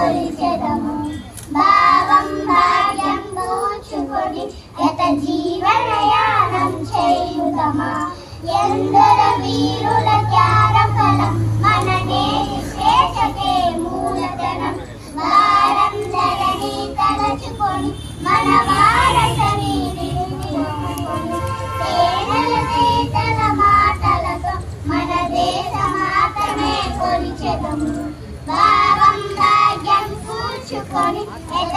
కొలిచెదము భావం భాగ్యం కూర్చుకొని యత జీవనయానం చేయుదమా ఎందర వీరుల త్యాగ ఫలం మన నేటి స్వేచ్ఛకే మూలధనం వారం ధరణి తలచుకొని మన భారతని నిలుపుకొని సేనల చేతల మాటలతో మన దేశ మాత్రమే కొలిచెదము భావం భాగ్యం కూర్చుకొని యత